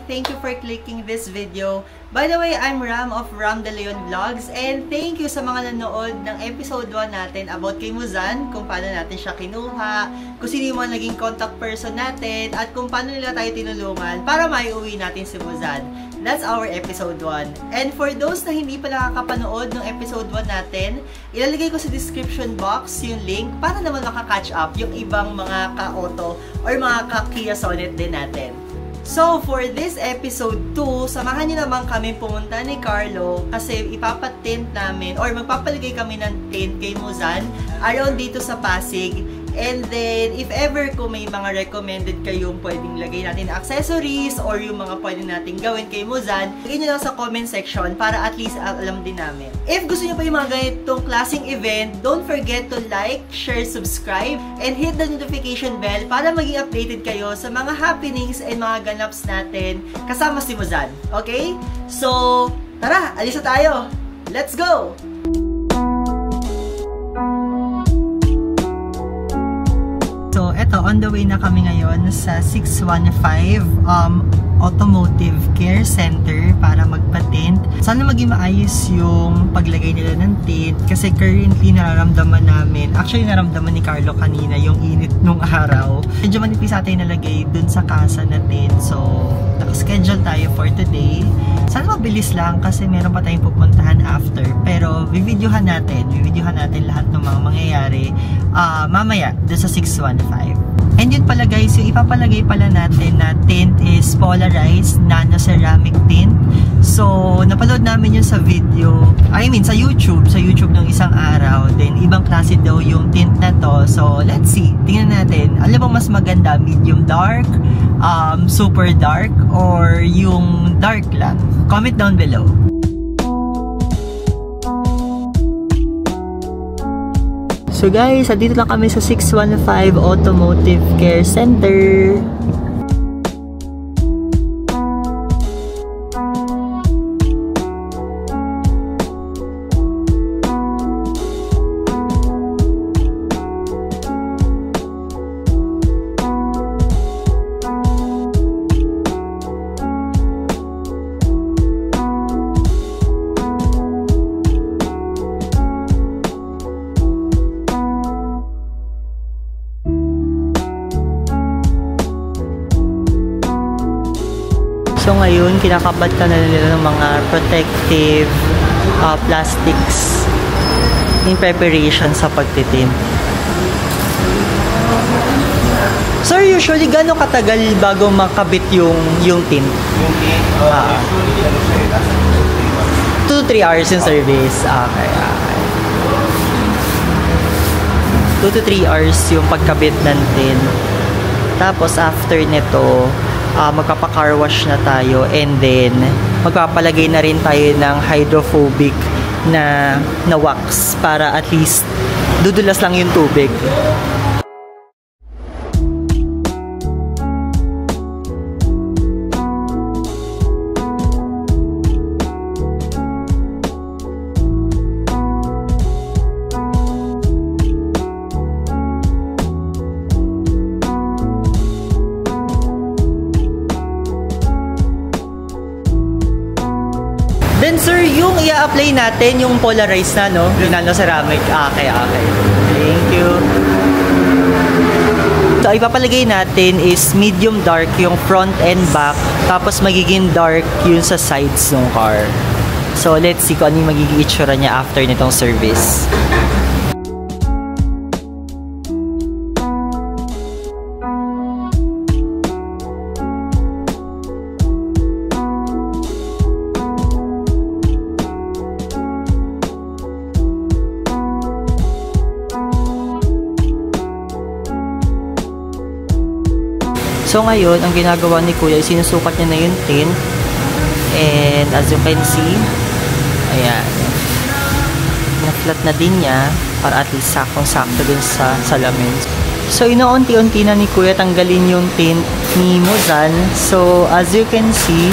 Thank you for clicking this video. By the way, I'm Ram of Ram De Leon Vlogs, and thank you sa mga nanood ng episode 1 natin about kay Muzan, kung paano natin siya kinuha, kung sino yung mga naging contact person natin, at kung paano nila tayo tinulungan para maiuwi natin si Muzan. That's our episode 1. And for those na hindi pa nakakapanood ng episode 1 natin, ilalagay ko sa description box yung link para naman makaka-catch up yung ibang mga ka-auto or mga ka-Kia Sonet din natin. So, for this episode 2, samahan niyo naman kami pumunta ni Carlo kasi ipapatint namin or magpapaligay kami ng tint kay Muzan around dito sa Pasig. And then, if ever kung may mga recommended kayong pwedeng lagay natin na accessories or yung mga pwedeng natin gawin kay Muzan, lagay nyo lang sa comment section para at least alam din namin. If gusto nyo pa yung mga ganitong klaseng event, don't forget to like, share, subscribe, and hit the notification bell para maging updated kayo sa mga happenings and mga ganaps natin kasama si Muzan. Okay? So, tara! Alis na tayo! Let's go! So, eto, on the way na kami ngayon sa 615 Automotive Care Center para magpa-tint. Sana maging maayos yung paglagay nila ng tint kasi currently nararamdaman namin, actually naramdaman ni Carlo kanina yung init nung araw. Medyo manipis natin nalagay dun sa kasa na tint. So, naka-schedule tayo for today. Sana mabilis lang kasi meron pa tayong pupuntahan after. Pero, videohan natin lahat ng mga mangyayari mamaya dun sa 615. And yun pala guys, yung ipapalagay pala natin na tint is polarized nano ceramic tint. So, napanood namin yun sa video, sa YouTube ng isang araw. Then, ibang klase daw yung tint na to. So, let's see. Tingnan natin. Alam mo mas maganda, medium dark, super dark, or yung dark lang? Comment down below. So guys, dito lang kami sa 615 Automotive Care Center. So ngayon, kinakabat ka na nila ng mga protective plastics in preparation sa pagtitint. Sir, usually gano'ng katagal bago makabit yung tint? Yung tint? 2 to 3 hours yung service. Okay. 2 to 3 hours yung pagkabit ng tint. Tapos after nito, magpapa-car wash na tayo and then magpapalagay na rin tayo ng hydrophobic na wax para at least dudulas lang yung tubig. Then sir, yung i-apply natin, yung polarized na, no? Yung nano-ceramic. Okay. Thank you. So, ipapalagay natin is medium dark yung front and back. Tapos, magiging dark yun sa sides ng car. So, let's see kung ano yung magiging itsura niya after nitong service. So ngayon, ang ginagawa ni Kuya, sinusukat niya na yung tint. And as you can see, ayan. Na-flat na din niya para at least sakong-sakto dun sa salamin. So inounti-unti na ni Kuya tanggalin yung tint ni Muzan. So as you can see,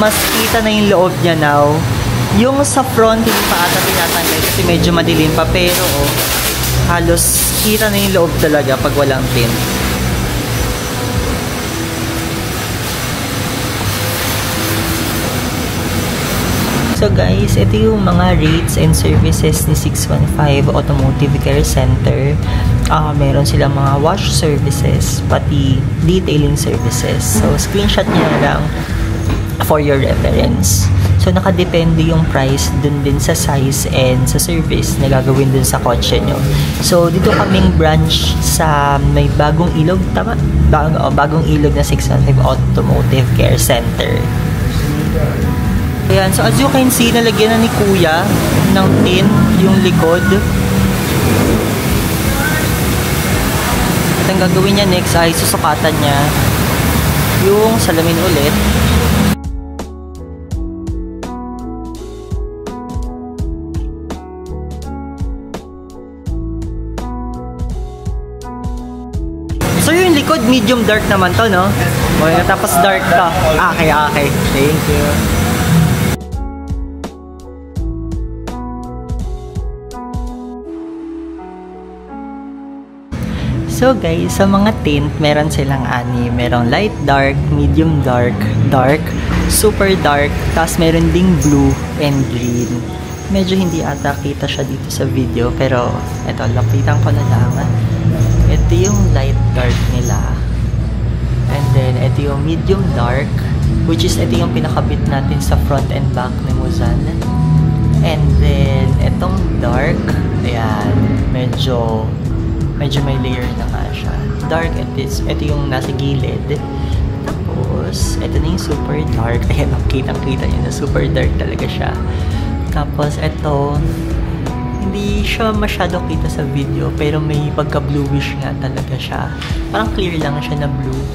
mas kita na yung loob niya now. Yung sa front, hindi pa ata pinatanggal kasi medyo madilim pa. Pero, halos kita na yung loob talaga pag walang tint. So guys, ito yung mga rates and services ni 615 Automotive Care Center. Meron silang mga wash services, pati detailing services. So, screenshot nyo na lang for your reference. So, nakadepende yung price dun din sa size and sa service na gagawin dun sa kotse nyo. So, dito kaming branch sa may Bagong Ilog, tama? Bagong Ilog na 615 Automotive Care Center. Ayan, so as you can see, nalagyan na ni Kuya ng tin yung likod. At ang gagawin niya next ay susukatan niya yung salamin ulit. So yung likod, medium dark naman to, no? Okay, tapos dark ka. Okay. Thank you. So guys, sa mga tint, meron silang ani. Merong light dark, medium dark, dark, super dark, tapos meron ding blue and green. Medyo hindi ata kita siya dito sa video, pero eto, lapitan ko na lang. Ito yung light dark nila. And then, ito yung medium dark, which is ito yung pinakabit natin sa front and back ni Muzan. And then, itong dark, ayan, medyo may layer na nga siya. Dark, ito yung nasa gilid. Tapos, ito na yung super dark. Ayan, kitang-kita nyo na super dark talaga siya. Tapos, ito, hindi siya masyado kita sa video, pero may pagka-bluish nga talaga siya. Parang clear lang siya na blue.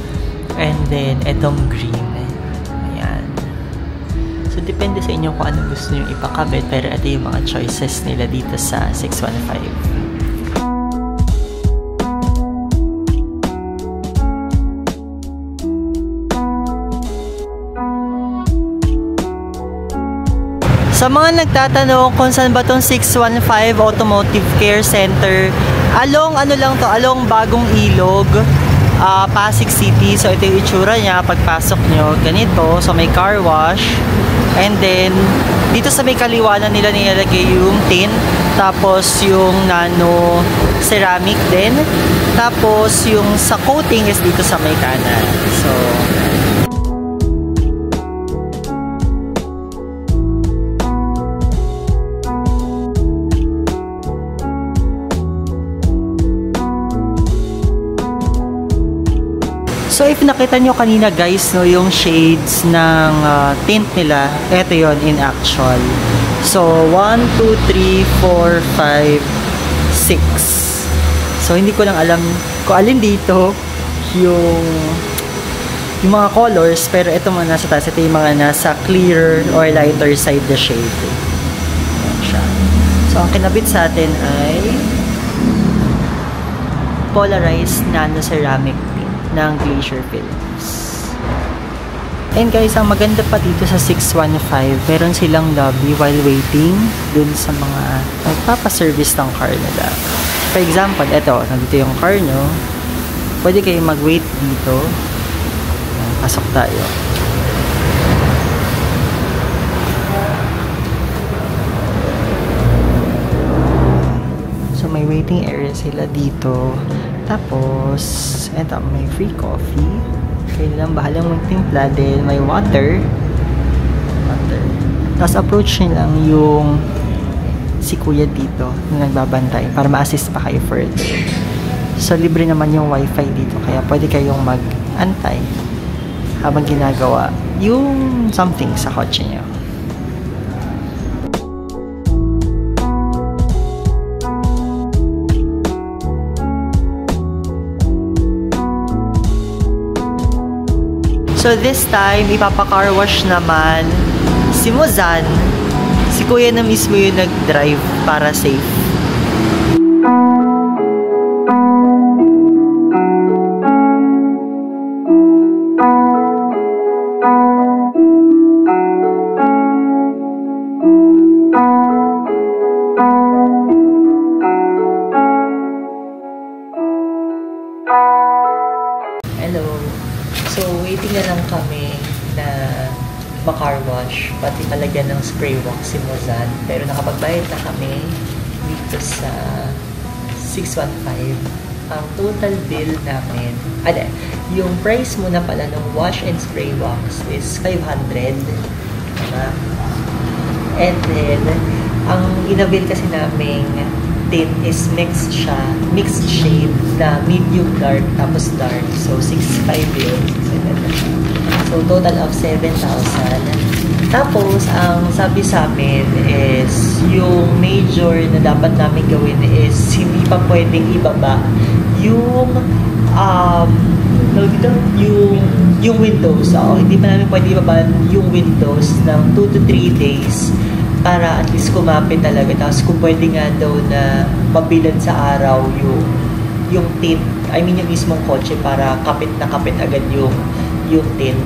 And then, itong green. Ayan. So, depende sa inyo kung ano gusto nyo ipakabit, pero ito yung mga choices nila dito sa 615. Sa mga nagtatanong kung saan ba itong 615 Automotive Care Center, along Bagong Ilog, Pasig City. So ito yung itsura niya pagpasok nyo, ganito. So may car wash, and then dito sa may kaliwa na nila nilalagay yung tint, tapos yung nano ceramic din, tapos yung sa coating is dito sa may kanan. So if nakita nyo kanina guys, no, yung shades ng tint nila, eto yon in actual. So 1, 2, 3, 4, 5, 6. So hindi ko lang alam kung alin dito yung mga colors, pero ito mga nasa taas, ito yung mga nasa clearer or lighter side the shade. Ayan siya. So ang kinabit sa atin ay polarized nano ceramic ng Glacier Films. And guys, ang maganda pa dito sa 615, meron silang lobby while waiting dun sa mga nagpapaservice ng car nila. For example, eto, nandito yung car nyo, pwede kayo mag-wait dito. Pasok tayo. So may waiting area sila dito. Tapos, eto, may free coffee. Kayo lang bahalang magtimpla din. May water. Tapos approach nyo lang yung si kuya dito na nagbabantay para ma-assist pa kayo further. So, libre naman yung wifi dito. Kaya pwede kayong mag-antay habang ginagawa yung something sa kotse nyo. So this time, ipapa-car wash naman si Muzan. Si kuya na mismo yung nag-drive para safe. ma-car wash, pati palagyan ng spray wax si Muzan. Pero nakapagbayad na kami dito sa 615. Ang total bill namin, yung price muna pala ng wash and spray wax is 500. Diba? And then, ang inabil kasi naming tint is mixed shade na medium dark tapos dark. So, 6.5 yun. So, total of 7,000. Tapos, ang sabi sa amin is yung major na dapat namin gawin is hindi pa pwedeng ibaba yung yung windows. Hindi pa namin pwede ibaba yung windows ng 2 to 3 days para at least kumapit talaga. Tapos kung pwede nga daw na mabilad sa araw yung tint, I mean yung mismong kotse para kapit na kapit agad yung tint.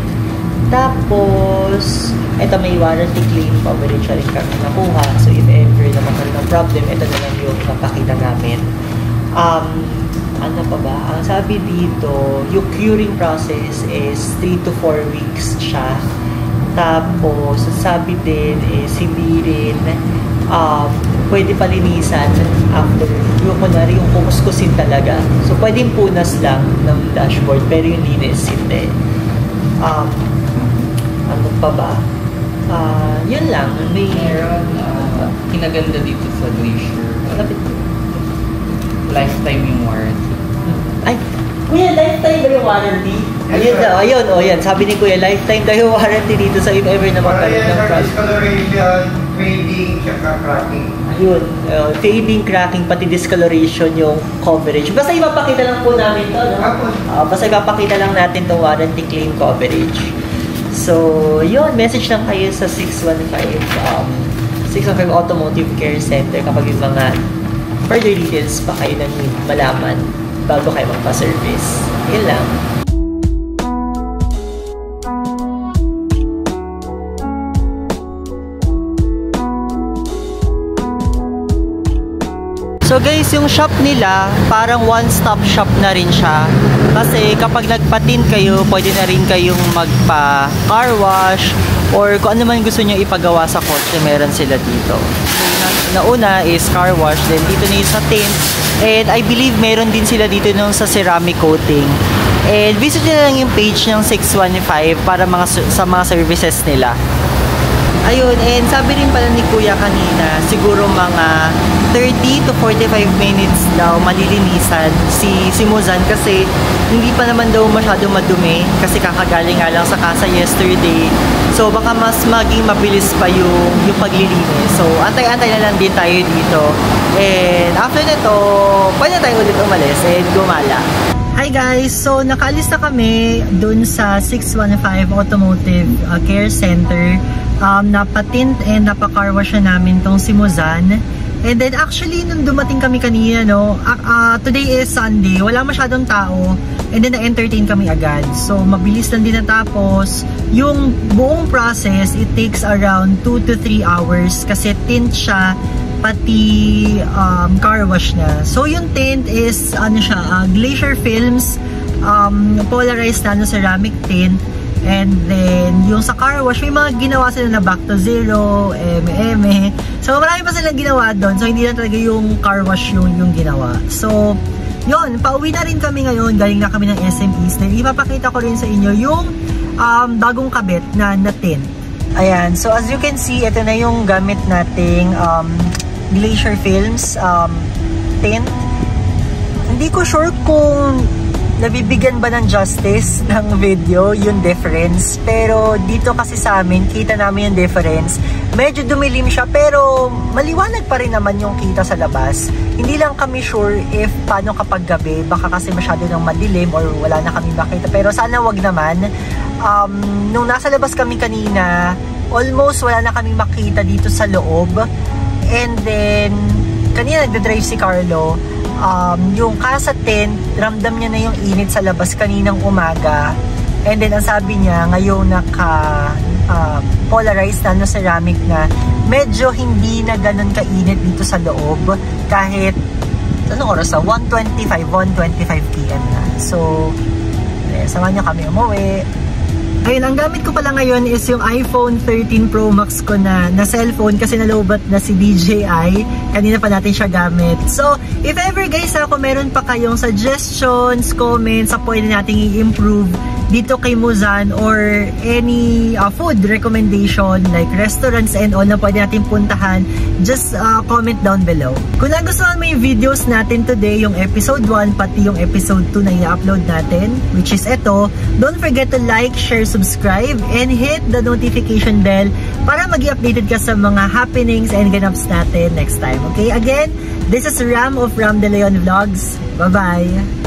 Tapos, ito may warranty claim coverage rin kami nakuha. So, if ever na magkaroon ng problem, ito na lang yung napakita namin. Ano pa ba? Ang sabi dito, yung curing process is 3 to 4 weeks siya. Tapos, sabi din is hindi rin pwede palinisan after yung kunwari yung kumuskusin talaga. So, pwedeng punas lang ng dashboard pero yung linis hindi. Ano pa ba? Yun lang. Meron kinaganda dito sa Glacier. Lifetime yung warranty. Ay, Kuya, lifetime ba yung warranty? Ayun, sabi ni Kuya, lifetime daw yung warranty dito sa if ever na magkaroon ng problem. Discoloration, fading, cracking. Ayun, fading, cracking, pati discoloration yung coverage. Basta ipapakita lang po namin to, no? Basta ipapakita lang natin itong warranty claim coverage. So, yun, message lang kayo sa 615 Automotive Care Center kapag yung mga further details pa kayo na malaman bago kayo magpa-service. Yun lang. So guys, yung shop nila, parang one-stop shop na rin siya. Kasi kapag nagpatin kayo, pwede na rin kayong magpa-car wash or kung ano man gusto nyo ipagawa sa kotse, meron sila dito. So, nauna is car wash, then dito na yung sa tint. And I believe meron din sila dito nung sa ceramic coating. And visit nyo lang yung page ng 615 para sa mga services nila. Ayun, and sabi rin pala ni Kuya kanina, siguro mga 30 to 45 minutes daw malilinisan si Muzan kasi hindi pa naman daw masyado madumi kasi kakagaling nga lang sa casa yesterday. So baka mas maging mabilis pa yung paglilinis. So antay-antay na lang din tayo dito. And after nito, pwede tayo ulit umalis and gumala. Hi guys! So nakaalis na kami dun sa 615 Automotive Care Center. Napatint and napaka-car wash na namin tong si Muzan. And then actually nung dumating kami kanina, no, today is Sunday, wala masyadong tao. And then na-entertain kami agad. So mabilis lang din natapos. Yung buong process, it takes around 2 to 3 hours kasi tint siya pati car wash na. So yung tint is ano siya, Glacier Films polarized nano ceramic tint. And then, yung sa car wash, may mga ginawa sila na back to zero, So, marami pa silang ginawa doon. So, hindi lang talaga yung car wash yung ginawa. So, yun, pauwi na rin kami ngayon. Galing na kami ng SM East. Then, ipapakita ko rin sa inyo yung bagong kabit na tint. Ayan. So, as you can see, ito na yung gamit nating Glacier Films tint. Hindi ko sure kung nabibigyan ba ng justice ng video yung difference, pero dito kasi sa amin kita namin yung difference. Medyo dumilim siya pero maliwanag pa rin naman yung kita sa labas. Hindi lang kami sure if paano kapag gabi, baka kasi masyado nang madilim or wala na kami makita, pero sana wag naman. Nung nasa labas kami kanina, almost wala na kami makita dito sa loob. And then kanina nagdadrive si Carlo. Yung casa tent, ramdam niya na yung init sa labas kaninang umaga. And then, ang sabi niya, ngayon polarized na ceramic na, medyo hindi na ganun kainit dito sa loob. Kahit, anong oras na? 1:25 PM na. So, samahan niyo kami umuwi. Ayun, ang gamit ko pala ngayon is yung iPhone 13 Pro Max ko na cellphone kasi nalobat na si DJI. Kanina pa natin siya gamit. So, if ever guys, kung meron pa kayong suggestions, comments, sa pwede nating i-improve dito kay Muzan or any food recommendation like restaurants and all na pwede natin puntahan, just comment down below. Kung nagustuhan mo yung videos natin today, yung episode 1 pati yung episode 2 na i-upload natin, which is ito, don't forget to like, share, subscribe, and hit the notification bell para mag-i-updated ka sa mga happenings and ganaps natin next time. Okay? Again, this is Ram of Ram De Leon Vlogs. Bye-bye!